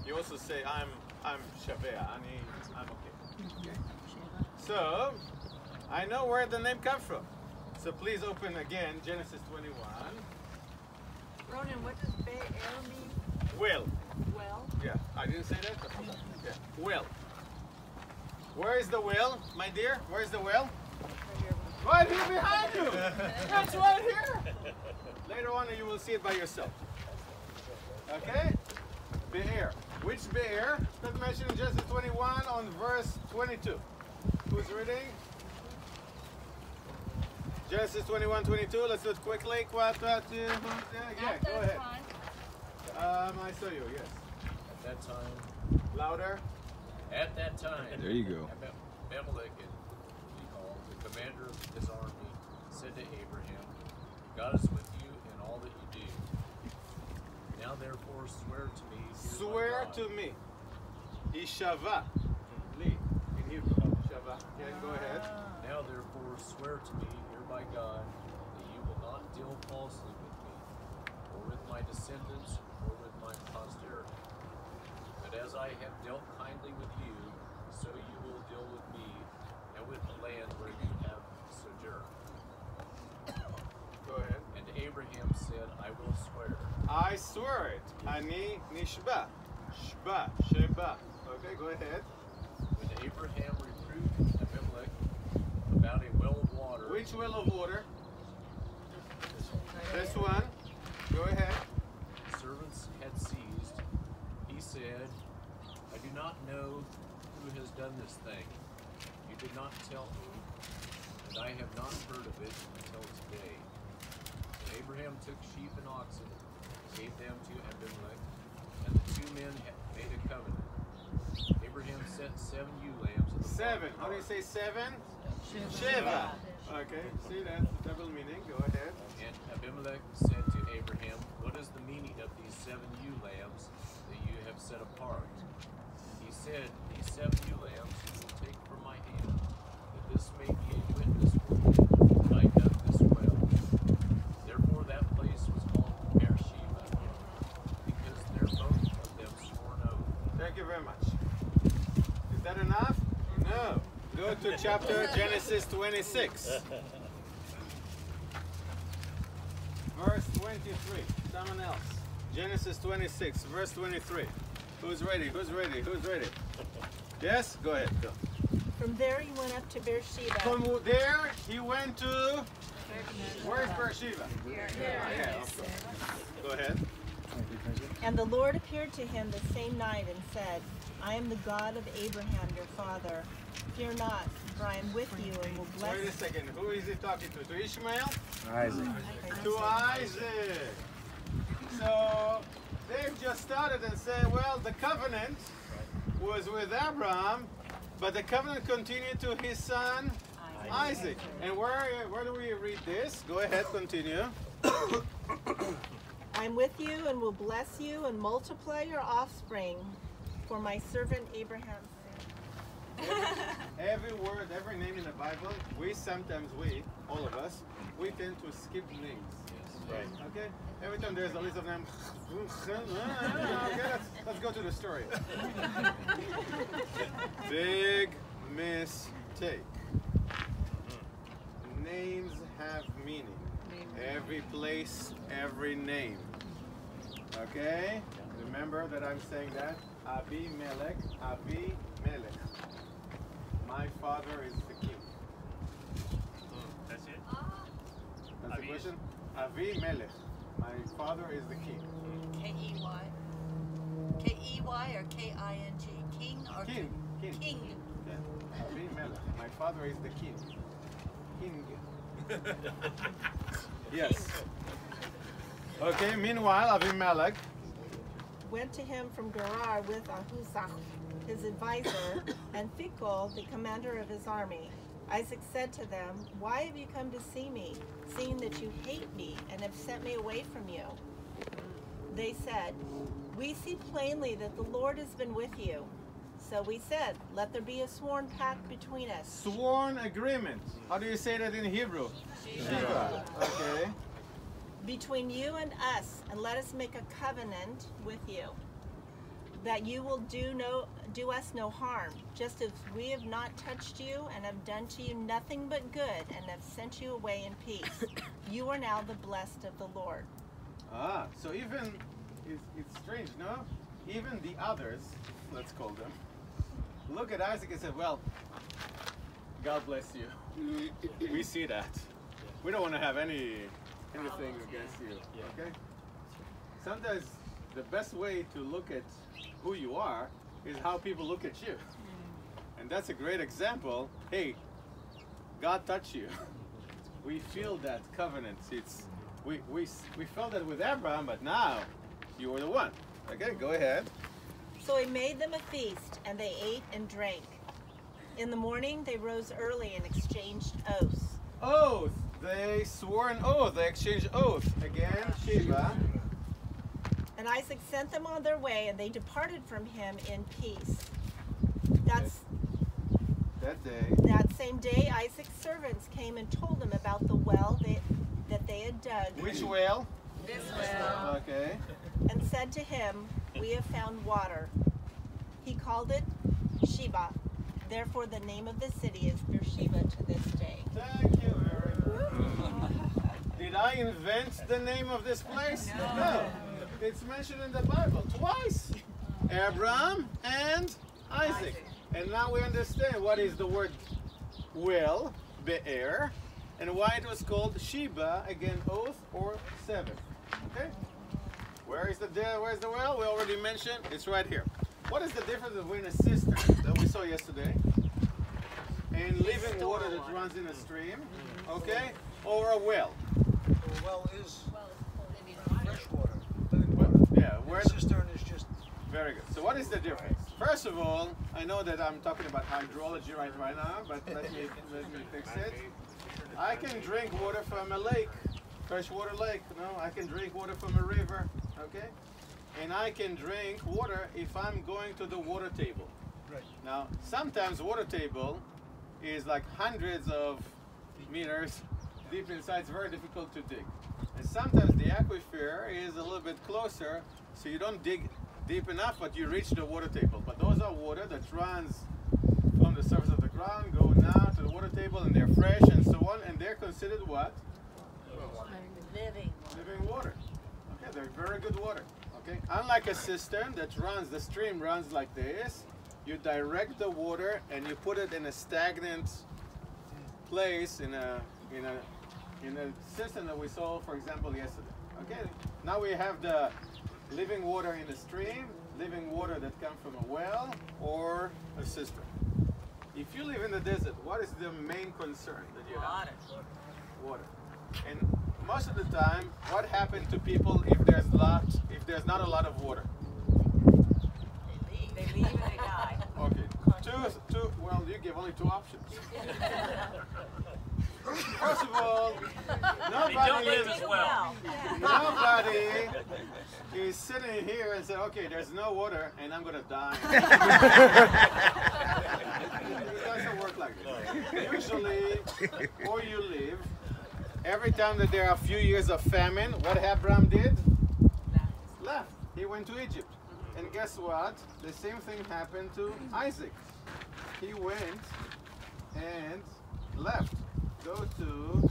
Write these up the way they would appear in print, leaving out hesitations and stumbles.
You also say I'm Shavea. I'm okay. So I know where the name comes from. So please open again Genesis 21. Ronan, what does Be'er mean? Will. Well. Yeah, I didn't say that. But yeah, will. Where is the will, my dear? Where is the will? Right here behind you. That's right here. Later on, you will see it by yourself. Okay? Be'er. Which Be'er? That's mentioned in Genesis 21 on verse 22. Who's reading? Genesis 21:22. Let's do it quickly. Yeah, go ahead. I saw you, yes. At that time. Louder. At that time. There you go. Abimelech, the commander of his army, said to Abraham, God is with you in all that you do. Now therefore swear to me. Swear to me. Ishava. Li. In Hebrew. Shava. Yeah, go ahead. Now therefore swear to me here by God that you will not deal falsely with me, or with my descendants, or with my posterity. But as I have dealt kindly with you, so you will deal with me, and with the land where you have sojourned. Go ahead. And Abraham said, I will swear. I swear it. Ani nishba. Shba. Sheba. Okay, go ahead. When Abraham reproved Abimelech about a well of water. Which well of water? This one. Go ahead. Servants had seized. He said, I do not know who has done this thing. You did not tell me, and I have not heard of it until today. And Abraham took sheep and oxen, gave them to Abimelech, and the two men made a covenant. Abraham set 7 ewe lambs. In the 7. How do you say 7? Shiva. Okay, see that's the double meaning. Go ahead. And Abimelech said to Abraham, what is the meaning of these 7 ewe lambs that you have set apart? He said, these 7 ewe lambs you will take from my hand, that this may be a witness for me that I dug this well. Therefore that place was called Beersheba, because they're both of them sworn oath. Thank you very much. Is that enough? No. Go to chapter Genesis 26. Verse 23. Someone else. Genesis 26, verse 23. Who's ready? Who's ready? Who's ready? Yes? Go ahead. Go. From there he went up to Beersheba. From there, he went to... Where's Beersheba? Yeah, of course. Go ahead. And the Lord appeared to him the same night and said, I am the God of Abraham your father. Fear not, for I am with you and will bless you. Wait a second. Who is he talking to? To Ishmael? Isaac. To Isaac. So they've just started and said, well, the covenant was with Abraham, but the covenant continued to his son Isaac. And where do we read this? Go ahead, continue. I am with you and will bless you and multiply your offspring for my servant Abraham's sake. Every word, every name in the Bible, all of us, we tend to skip names. Right. Okay? Every time there's a list of names, okay, let's go to the story. Big mistake. Names have meaning. Every place, every name. Okay? Remember that I'm saying that? Abimelech, Abimelech. My father is the king. That's it? That's the question? Abimelech. My father is the king. K-E-Y? K-E-Y or K-I-N-G? King or King. King. King. Yeah. Abimelech. My father is the king. King. Yes. Okay, meanwhile, Abimelech Went to him from Gerar with Ahuzah, his advisor, and Phicol, the commander of his army. Isaac said to them, why have you come to see me, seeing that you hate me and have sent me away from you? They said, we see plainly that the Lord has been with you. So we said, let there be a sworn pact between us. sworn agreement. How do you say that in Hebrew? Shiva. Okay. Between you and us, and let us make a covenant with you. that you will do us no harm, just as we have not touched you and have done to you nothing but good and have sent you away in peace. You are now the blessed of the Lord. Ah, so even, it's strange, no? Even the others, let's call them, look at Isaac and say, well, God bless you. We see that. We don't want to have anything against you, okay? Sometimes the best way to look at who you are is how people look at you. And that's a great example. Hey, God touched you. We feel that covenant. We felt that with Abraham, but now you were the one. Okay, go ahead. So he made them a feast, and they ate and drank. In the morning they rose early and exchanged oaths. Oath. They swore an oath. They exchanged oath. Again, Sheba. And Isaac sent them on their way, and they departed from him in peace. That day. That same day, Isaac's servants came and told him about the well that they had dug. Which well? This well. Okay. And said to him, "We have found water." He called it Sheba. Therefore, the name of the city is Beersheba to this day. Thank you, Eric. Did I invent the name of this place? No. It's mentioned in the Bible twice. Abraham and Isaac. And now we understand what is the word well, be'er, and why it was called Sheba, again, oath or seven. Okay? Where's the well? We already mentioned. It's right here. What is the difference between a cistern that we saw yesterday and living water that runs in a stream, okay, or a well? A well is fresh water. Yeah, where A cistern is just... Very good. So what is the difference? First of all, I know that I'm talking about hydrology right now, but let me fix it. I can drink water from a lake, freshwater lake. No, I can drink water from a river, okay? And I can drink water if I'm going to the water table. Right. Now, sometimes water table is like hundreds of meters deep inside. It's very difficult to dig. And sometimes the aquifer is a little bit closer, so you don't dig deep enough, but you reach the water table. But those are water that runs from the surface of the ground, go now to the water table, and they're fresh and so on, and they're considered what? Living water. Okay, they're very good water. Okay, unlike a cistern that runs, the stream runs like this. You direct the water and you put it in a stagnant place in a cistern that we saw, for example, yesterday. Okay, now we have the living water in a stream, living water that comes from a well or a cistern. If you live in the desert, what is the main concern that you have? Water. And most of the time, what happens to people if there's not a lot of water? They leave and they die. Okay. Well, you give only two options. First of all, nobody is sitting here and say, okay, there's no water and I'm gonna die. It doesn't work like that. Usually, where you live, every time that there are a few years of famine, what Abraham did? Left. He went to Egypt. And guess what? The same thing happened to Isaac. He went and left. Go to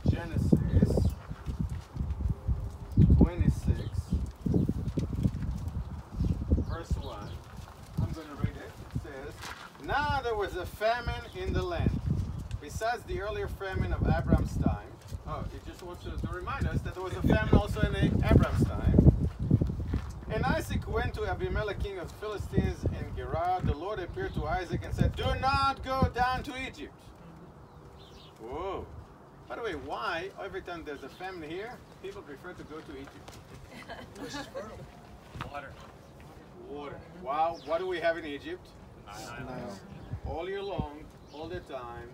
Genesis 26, verse 1. I'm going to read it. It says, "Now there was a famine in the land, besides the earlier famine of Abraham's time." Oh, it just wants to remind us that there was a famine also in Abraham's time. "And Isaac went to Abimelech, king of the Philistines, in Gerar. The Lord appeared to Isaac and said, 'Do not go down to Egypt.'" Whoa. By the way, why every time there's a famine here, people prefer to go to Egypt? Water. Water. Wow. What do we have in Egypt? All year long, all the time,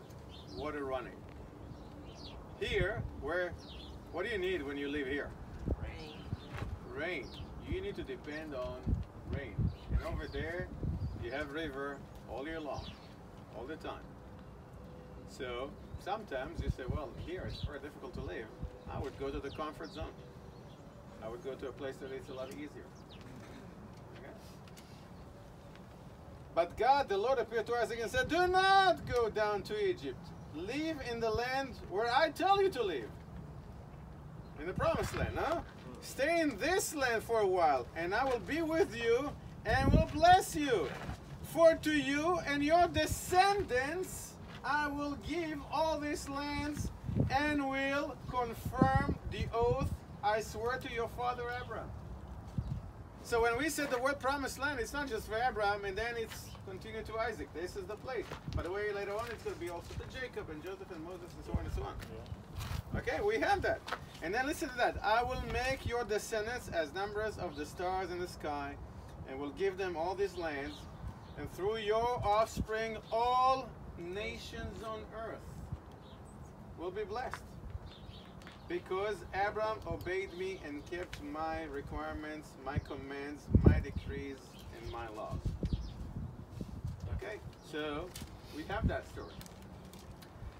water running. Here, what do you need when you live here? Rain. You need to depend on rain. And over there, you have river all year long, all the time. So sometimes you say, well, here it's very difficult to live. I would go to the comfort zone. I would go to a place that it's a lot easier. Okay? But God, the Lord, appeared to Isaac and said, do not go down to Egypt. Live in the land where I tell you to live. In the promised land, huh? Stay in this land for a while, and I will be with you and will bless you. For to you and your descendants I will give all these lands and will confirm the oath I swear to your father Abraham. So when we said the word promised land, it's not just for Abraham and then it's continued to Isaac. This is the place. By the way, later on it's going to be also to Jacob and Joseph and Moses and so on and so on. Okay, we have that. And then listen to that. I will make your descendants as numbers of the stars in the sky and will give them all these lands. And through your offspring, all nations on earth will be blessed. Because Abraham obeyed me and kept my requirements, my commands, my decrees, and my laws. Okay, so we have that story.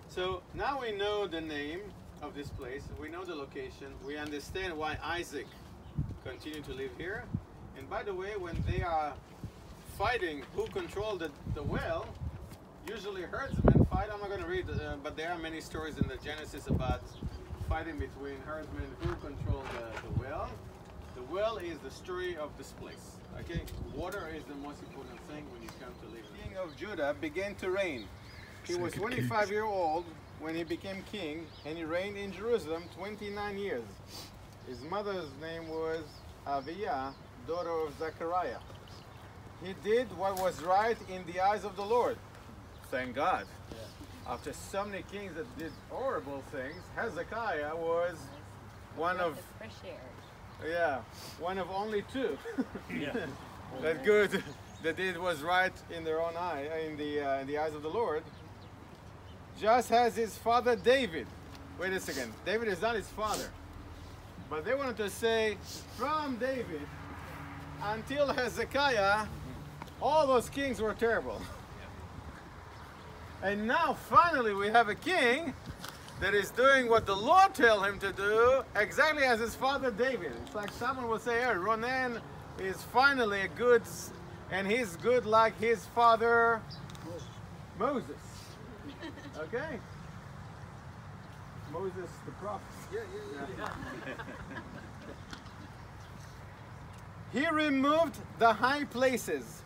So now we know the name of this place, we know the location, we understand why Isaac continued to live here. And by the way, when they are fighting who controlled the well, usually herdsmen fight. I'm not going to read, but there are many stories in the Genesis about fighting between herdsmen who control the well. The well is the story of this place. Okay, water is the most important thing when you come to live. The king of Judah began to reign. He was 25 years old when he became king, and he reigned in Jerusalem 29 years. His mother's name was Aviah, daughter of Zechariah. He did what was right in the eyes of the Lord. Thank God. Yeah. After so many kings that did horrible things, Hezekiah was one of one of only two that did was right in their own eye, in the eyes of the Lord. Just as his father David. Wait a second. David is not his father. But they wanted to say, from David until Hezekiah, all those kings were terrible. And now finally we have a king that is doing what the Lord told him to do, exactly as his father David. It's like someone will say, hey, Ronan is finally a good, and he's good like his father Moses. Okay? Moses the prophet. Yeah. He removed the high places,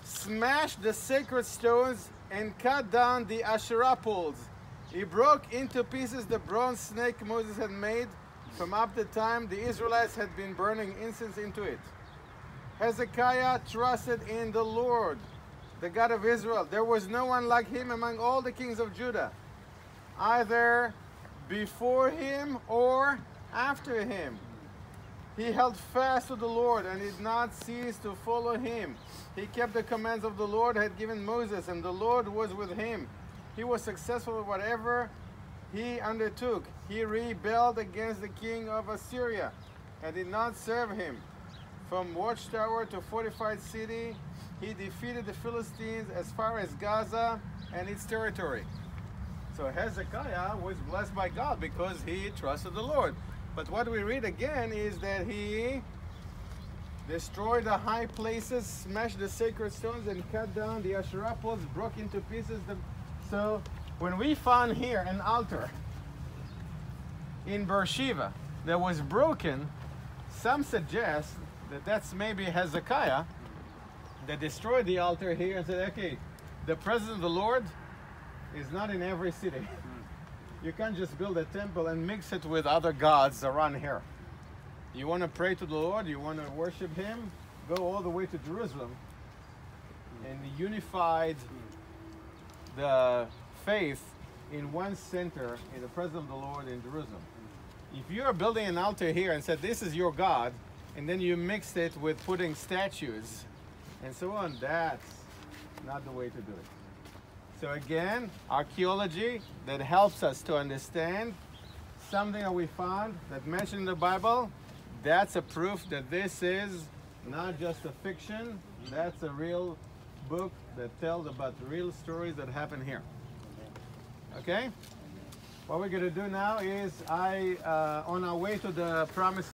smashed the sacred stones, and cut down the Asherah poles. He broke into pieces the bronze snake Moses had made from up the time the Israelites had been burning incense into it. Hezekiah trusted in the Lord, the God of Israel. There was no one like him among all the kings of Judah, either before him or after him. He held fast to the Lord and did not cease to follow him. He kept the commands of the Lord had given Moses, and the Lord was with him. He was successful in whatever he undertook. He rebelled against the king of Assyria and did not serve him. From watchtower to fortified city, he defeated the Philistines as far as Gaza and its territory. So Hezekiah was blessed by God because he trusted the Lord. But what we read again is that he destroyed the high places, smashed the sacred stones, and cut down the Asherah poles, broke into pieces. So when we found here an altar in Beersheba that was broken, some suggest that that's maybe Hezekiah that destroyed the altar here and said, okay, the presence of the Lord is not in every city. You can't just build a temple and mix it with other gods around here. You want to pray to the Lord, you want to worship him, go all the way to Jerusalem and unified the faith in one center in the presence of the Lord in Jerusalem. If you're building an altar here and said this is your God, and then you mixed it with putting statues and so on, that's not the way to do it. So again, archaeology that helps us to understand something that we found that mentioned in the Bible, that's a proof that this is not just a fiction, that's a real book that tells about real stories that happen here. Okay? What we're going to do now is on our way to the promised